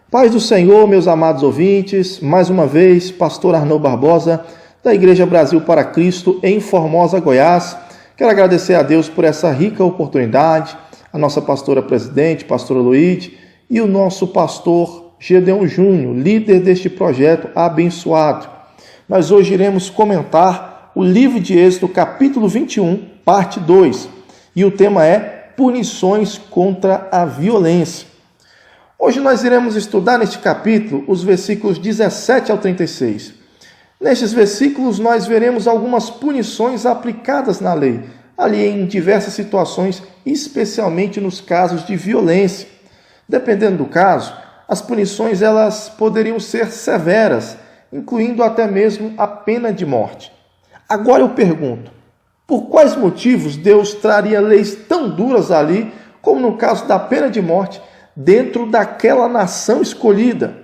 Paz do Senhor, meus amados ouvintes, mais uma vez, pastor Arnaldo Barbosa, da Igreja Brasil para Cristo, em Formosa, Goiás. Quero agradecer a Deus por essa rica oportunidade, a nossa pastora presidente, pastora Luíde, e o nosso pastor Gedeon Júnior, líder deste projeto abençoado. Nós hoje iremos comentar o livro de Êxodo, capítulo 21, parte 2, e o tema é Punições contra a Violência. Hoje nós iremos estudar neste capítulo os versículos 17 ao 36. Nestes versículos nós veremos algumas punições aplicadas na lei, ali em diversas situações, especialmente nos casos de violência. Dependendo do caso, as punições elas poderiam ser severas, incluindo até mesmo a pena de morte. Agora eu pergunto, por quais motivos Deus traria leis tão duras ali, como no caso da pena de morte, dentro daquela nação escolhida?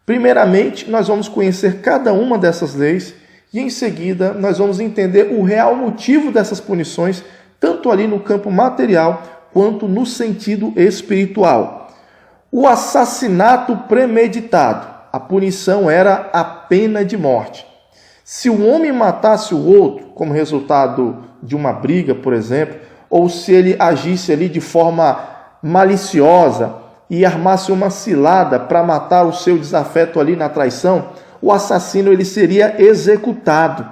Primeiramente, nós vamos conhecer cada uma dessas leis e em seguida nós vamos entender o real motivo dessas punições, tanto ali no campo material quanto no sentido espiritual. O assassinato premeditado, a punição era a pena de morte. Se um homem matasse o outro, como resultado de uma briga, por exemplo, ou se ele agisse ali de forma maliciosa, e armasse uma cilada para matar o seu desafeto ali na traição, o assassino ele seria executado.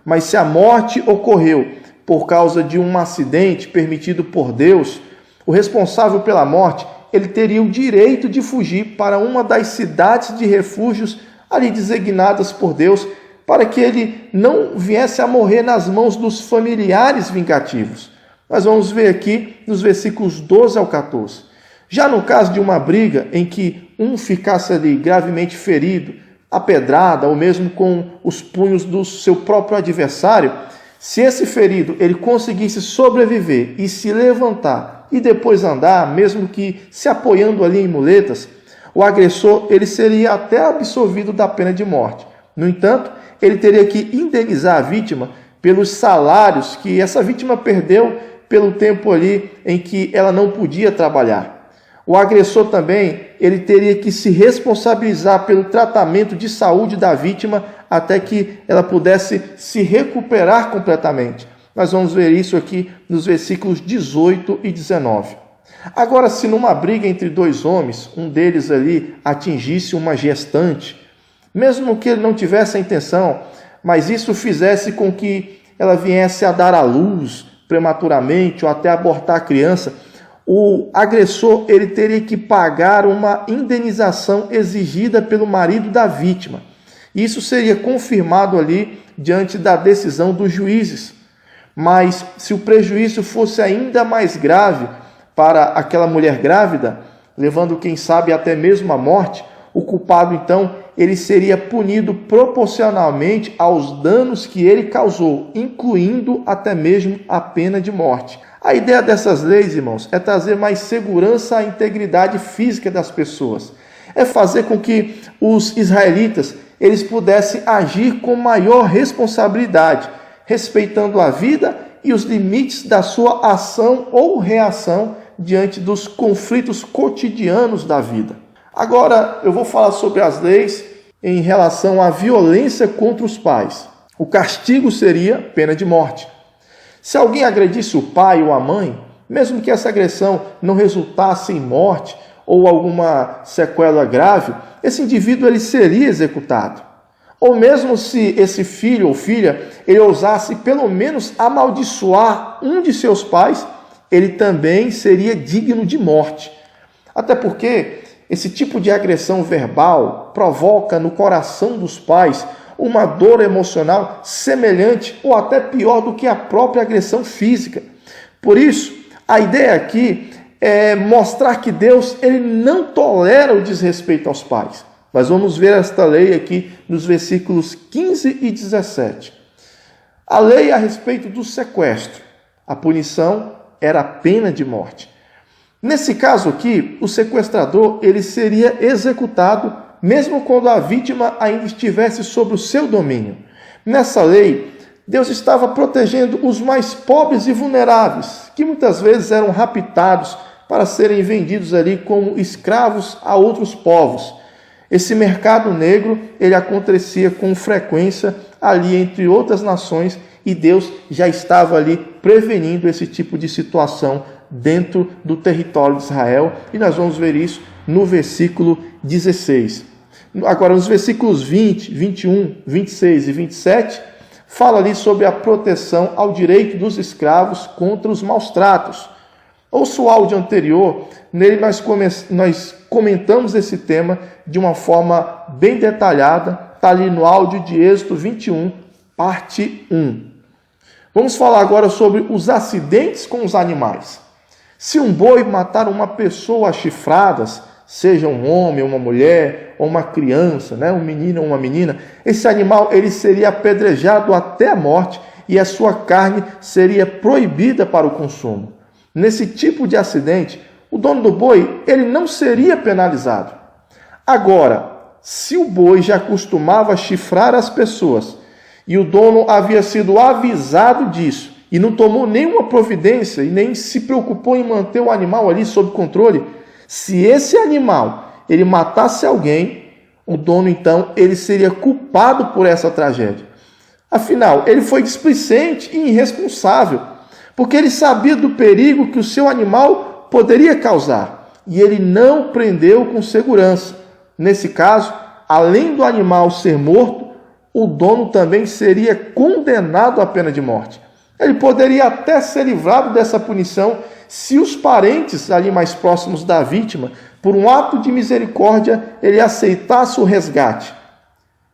Mas se a morte ocorreu por causa de um acidente permitido por Deus, o responsável pela morte ele teria o direito de fugir para uma das cidades de refúgios ali designadas por Deus, para que ele não viesse a morrer nas mãos dos familiares vingativos. Nós vamos ver aqui nos versículos 12 ao 14. Já no caso de uma briga em que um ficasse ali gravemente ferido, apedrada ou mesmo com os punhos do seu próprio adversário, se esse ferido ele conseguisse sobreviver e se levantar e depois andar, mesmo que se apoiando ali em muletas, o agressor ele seria até absolvido da pena de morte. No entanto, ele teria que indenizar a vítima pelos salários que essa vítima perdeu pelo tempo ali em que ela não podia trabalhar. O agressor também ele teria que se responsabilizar pelo tratamento de saúde da vítima até que ela pudesse se recuperar completamente. Nós vamos ver isso aqui nos versículos 18 e 19. Agora, se numa briga entre dois homens, um deles ali atingisse uma gestante, mesmo que ele não tivesse a intenção, mas isso fizesse com que ela viesse a dar à luz prematuramente ou até abortar a criança, o agressor ele teria que pagar uma indenização exigida pelo marido da vítima. Isso seria confirmado ali diante da decisão dos juízes. Mas se o prejuízo fosse ainda mais grave para aquela mulher grávida, levando quem sabe até mesmo à morte, o culpado então ele seria punido proporcionalmente aos danos que ele causou, incluindo até mesmo a pena de morte. A ideia dessas leis, irmãos, é trazer mais segurança à integridade física das pessoas. É fazer com que os israelitas eles pudessem agir com maior responsabilidade, respeitando a vida e os limites da sua ação ou reação diante dos conflitos cotidianos da vida. Agora, eu vou falar sobre as leis em relação à violência contra os pais. O castigo seria pena de morte. Se alguém agredisse o pai ou a mãe, mesmo que essa agressão não resultasse em morte ou alguma sequela grave, esse indivíduo ele seria executado. Ou mesmo se esse filho ou filha ele ousasse pelo menos amaldiçoar um de seus pais, ele também seria digno de morte. Até porque esse tipo de agressão verbal provoca no coração dos pais uma dor emocional semelhante ou até pior do que a própria agressão física. Por isso, a ideia aqui é mostrar que Deus ele não tolera o desrespeito aos pais. Nós vamos ver esta lei aqui nos versículos 15 e 17. A lei a respeito do sequestro. A punição era a pena de morte. Nesse caso aqui, o sequestrador ele seria executado mesmo quando a vítima ainda estivesse sob o seu domínio. Nessa lei, Deus estava protegendo os mais pobres e vulneráveis, que muitas vezes eram raptados para serem vendidos ali como escravos a outros povos. Esse mercado negro, ele acontecia com frequência ali entre outras nações e Deus já estava ali prevenindo esse tipo de situação dentro do território de Israel, e nós vamos ver isso no versículo 16. Agora, nos versículos 20, 21, 26 e 27, fala ali sobre a proteção ao direito dos escravos contra os maus tratos. Ouça o áudio anterior, nele nós comentamos esse tema de uma forma bem detalhada, está ali no áudio de Êxodo 21, parte 1. Vamos falar agora sobre os acidentes com os animais. Se um boi matar uma pessoa a chifradas, seja um homem, uma mulher, ou uma criança, um menino ou uma menina, esse animal ele seria apedrejado até a morte e a sua carne seria proibida para o consumo. Nesse tipo de acidente, o dono do boi ele não seria penalizado. Agora, se o boi já costumava chifrar as pessoas e o dono havia sido avisado disso e não tomou nenhuma providência e nem se preocupou em manter o animal ali sob controle, se esse animal ele matasse alguém, o dono então ele seria culpado por essa tragédia. Afinal, ele foi displicente e irresponsável, porque ele sabia do perigo que o seu animal poderia causar e ele não prendeu com segurança. Nesse caso, além do animal ser morto, o dono também seria condenado à pena de morte. Ele poderia até ser livrado dessa punição se os parentes ali mais próximos da vítima, por um ato de misericórdia, ele aceitasse o resgate.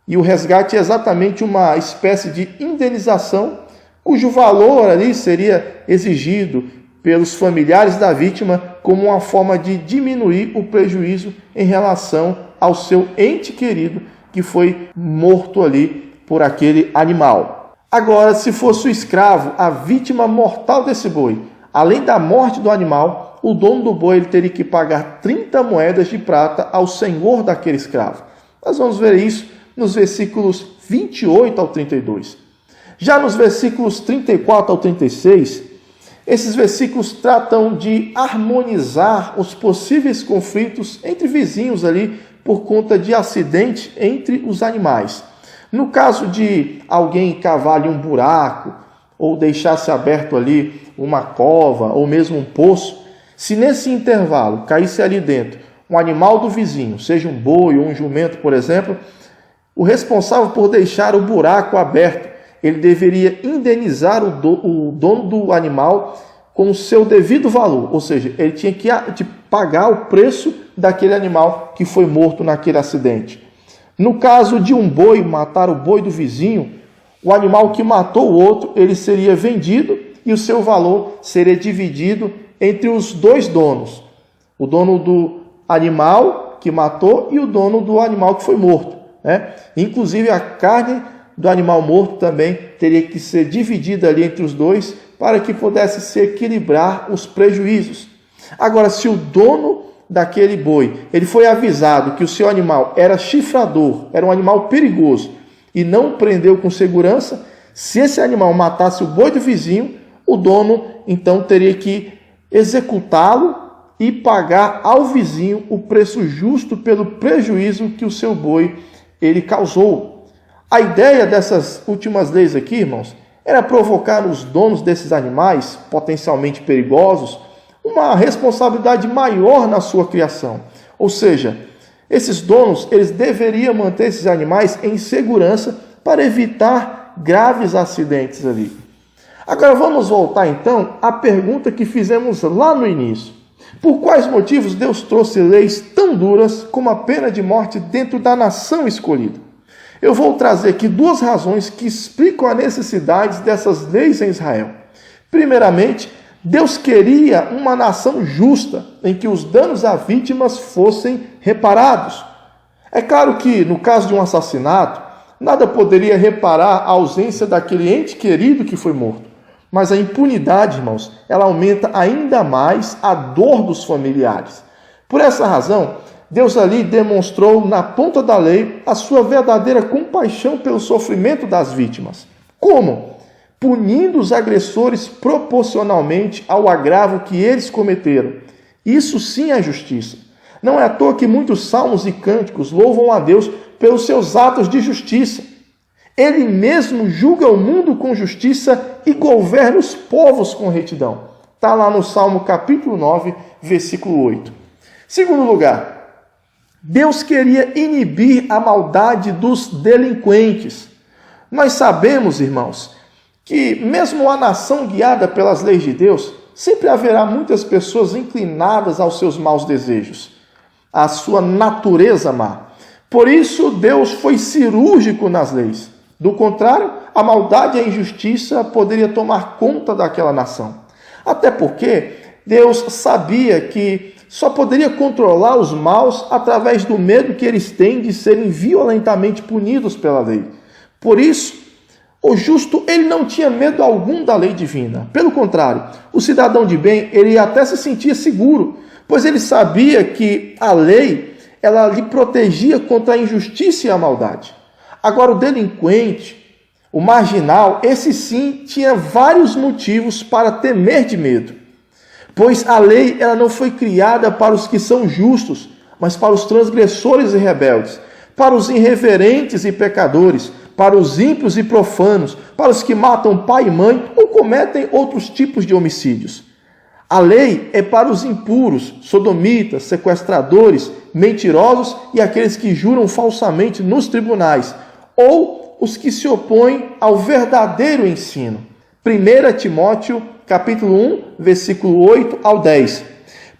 E o resgate é exatamente uma espécie de indenização, cujo valor ali seria exigido pelos familiares da vítima como uma forma de diminuir o prejuízo em relação ao seu ente querido que foi morto ali por aquele animal. Agora, se fosse o escravo, a vítima mortal desse boi, além da morte do animal, o dono do boi ele teria que pagar 30 moedas de prata ao senhor daquele escravo. Nós vamos ver isso nos versículos 28 ao 32. Já nos versículos 34 ao 36, esses versículos tratam de harmonizar os possíveis conflitos entre vizinhos ali por conta de acidente entre os animais. No caso de alguém cavar ali um buraco ou deixasse aberto ali uma cova ou mesmo um poço, se nesse intervalo caísse ali dentro um animal do vizinho, seja um boi ou um jumento, por exemplo, o responsável por deixar o buraco aberto, ele deveria indenizar o dono do animal com o seu devido valor, ou seja, ele tinha que pagar o preço daquele animal que foi morto naquele acidente. No caso de um boi matar o boi do vizinho, o animal que matou o outro, ele seria vendido e o seu valor seria dividido entre os dois donos. O dono do animal que matou e o dono do animal que foi morto. Inclusive a carne do animal morto também teria que ser dividida ali entre os dois para que pudesse se equilibrar os prejuízos. Agora, se o dono daquele boi, ele foi avisado que o seu animal era chifrador, era um animal perigoso e não prendeu com segurança, se esse animal matasse o boi do vizinho, o dono então teria que executá-lo e pagar ao vizinho o preço justo pelo prejuízo que o seu boi ele causou. A ideia dessas últimas leis aqui, irmãos, era provocar os donos desses animais potencialmente perigosos uma responsabilidade maior na sua criação. Ou seja, esses donos eles deveriam manter esses animais em segurança para evitar graves acidentes ali. Agora vamos voltar então à pergunta que fizemos lá no início. Por quais motivos Deus trouxe leis tão duras como a pena de morte dentro da nação escolhida? Eu vou trazer aqui duas razões que explicam a necessidade dessas leis em Israel. Primeiramente, Deus queria uma nação justa, em que os danos a vítimas fossem reparados. É claro que, no caso de um assassinato, nada poderia reparar a ausência daquele ente querido que foi morto. Mas a impunidade, irmãos, ela aumenta ainda mais a dor dos familiares. Por essa razão, Deus ali demonstrou na ponta da lei a sua verdadeira compaixão pelo sofrimento das vítimas. Como? Punindo os agressores proporcionalmente ao agravo que eles cometeram. Isso sim é justiça. Não é à toa que muitos salmos e cânticos louvam a Deus pelos seus atos de justiça. Ele mesmo julga o mundo com justiça e governa os povos com retidão. Está lá no Salmo capítulo 9, versículo 8. Segundo lugar, Deus queria inibir a maldade dos delinquentes. Nós sabemos, irmãos, que mesmo a nação guiada pelas leis de Deus, sempre haverá muitas pessoas inclinadas aos seus maus desejos, à sua natureza má. Por isso, Deus foi cirúrgico nas leis. Do contrário, a maldade e a injustiça poderia tomar conta daquela nação. Até porque Deus sabia que só poderia controlar os maus através do medo que eles têm de serem violentamente punidos pela lei. Por isso, o justo ele não tinha medo algum da lei divina. Pelo contrário, o cidadão de bem ele até se sentia seguro, pois ele sabia que a lei ela lhe protegia contra a injustiça e a maldade. Agora, o delinquente, o marginal, esse sim tinha vários motivos para temer de medo. Pois a lei ela não foi criada para os que são justos, mas para os transgressores e rebeldes, para os irreverentes e pecadores, para os ímpios e profanos, para os que matam pai e mãe ou cometem outros tipos de homicídios. A lei é para os impuros, sodomitas, sequestradores, mentirosos e aqueles que juram falsamente nos tribunais, ou os que se opõem ao verdadeiro ensino. 1 Timóteo, capítulo 1, versículo 8 ao 10.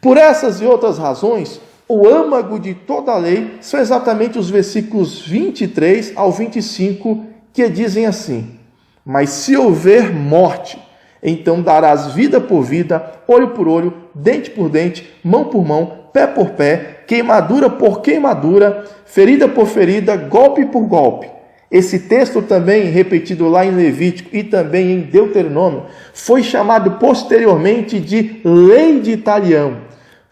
Por essas e outras razões, o âmago de toda a lei são exatamente os versículos 23 ao 25, que dizem assim: Mas se houver morte, então darás vida por vida, olho por olho, dente por dente, mão por mão, pé por pé, queimadura por queimadura, ferida por ferida, golpe por golpe. Esse texto também, repetido lá em Levítico e também em Deuteronômio, foi chamado posteriormente de lei de talião,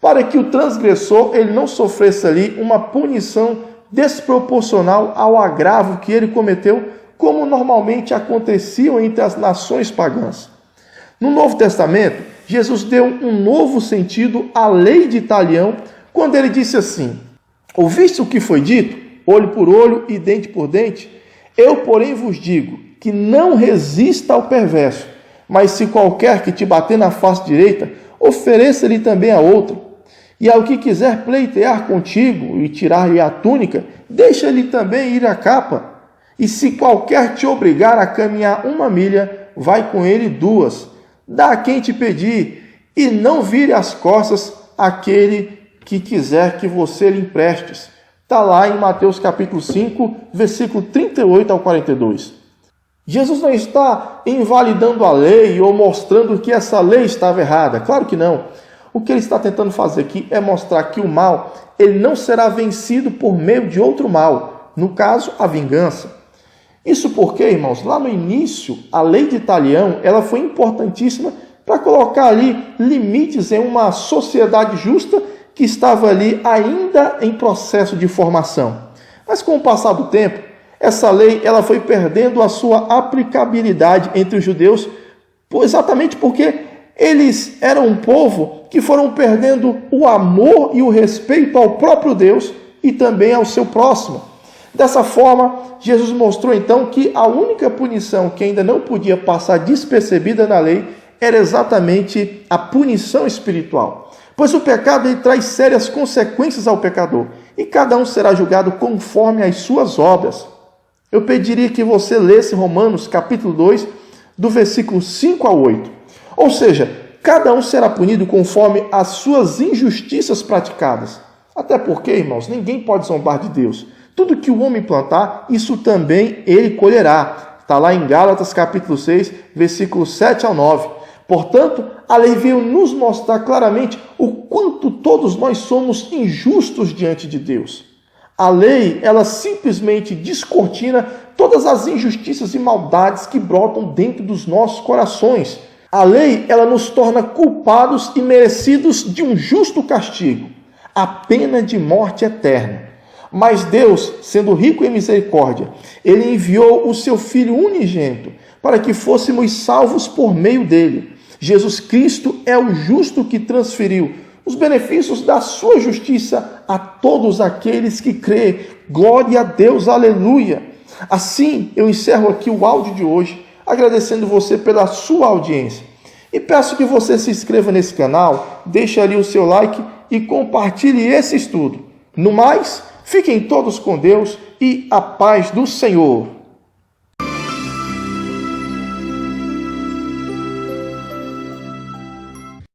para que o transgressor ele não sofresse ali uma punição desproporcional ao agravo que ele cometeu, como normalmente aconteciam entre as nações pagãs. No Novo Testamento, Jesus deu um novo sentido à lei de talião, quando ele disse assim: Ouviste o que foi dito? Olho por olho e dente por dente? Eu, porém, vos digo que não resista ao perverso, mas se qualquer que te bater na face direita, ofereça-lhe também a outra. E ao que quiser pleitear contigo e tirar-lhe a túnica, deixa-lhe também ir a capa. E se qualquer te obrigar a caminhar 1 milha, vai com ele 2. Dá a quem te pedir, e não vire as costas àquele que quiser que você lhe emprestes. Está lá em Mateus capítulo 5, versículo 38 ao 42. Jesus não está invalidando a lei ou mostrando que essa lei estava errada. Claro que não. O que ele está tentando fazer aqui é mostrar que o mal ele não será vencido por meio de outro mal. No caso, a vingança. Isso porque, irmãos, lá no início, a lei de Talião ela foi importantíssima para colocar ali limites em uma sociedade justa que estava ali ainda em processo de formação. Mas com o passar do tempo, essa lei ela foi perdendo a sua aplicabilidade entre os judeus, exatamente porque eles eram um povo que foram perdendo o amor e o respeito ao próprio Deus e também ao seu próximo. Dessa forma, Jesus mostrou então que a única punição que ainda não podia passar despercebida na lei era exatamente a punição espiritual. Pois o pecado ele traz sérias consequências ao pecador, e cada um será julgado conforme as suas obras. Eu pediria que você lesse Romanos capítulo 2, do versículo 5 ao 8. Ou seja, cada um será punido conforme as suas injustiças praticadas. Até porque, irmãos, ninguém pode zombar de Deus. Tudo que o homem plantar, isso também ele colherá. Está lá em Gálatas capítulo 6, versículos 7 ao 9. Portanto, a lei veio nos mostrar claramente o quanto todos nós somos injustos diante de Deus. A lei, ela simplesmente descortina todas as injustiças e maldades que brotam dentro dos nossos corações. A lei, ela nos torna culpados e merecidos de um justo castigo, a pena de morte eterna. Mas Deus, sendo rico em misericórdia, ele enviou o seu Filho unigênito para que fôssemos salvos por meio dele. Jesus Cristo é o justo que transferiu os benefícios da sua justiça a todos aqueles que crêem. Glória a Deus, aleluia! Assim, eu encerro aqui o áudio de hoje, agradecendo você pela sua audiência. E peço que você se inscreva nesse canal, deixe ali o seu like e compartilhe esse estudo. No mais, fiquem todos com Deus e a paz do Senhor.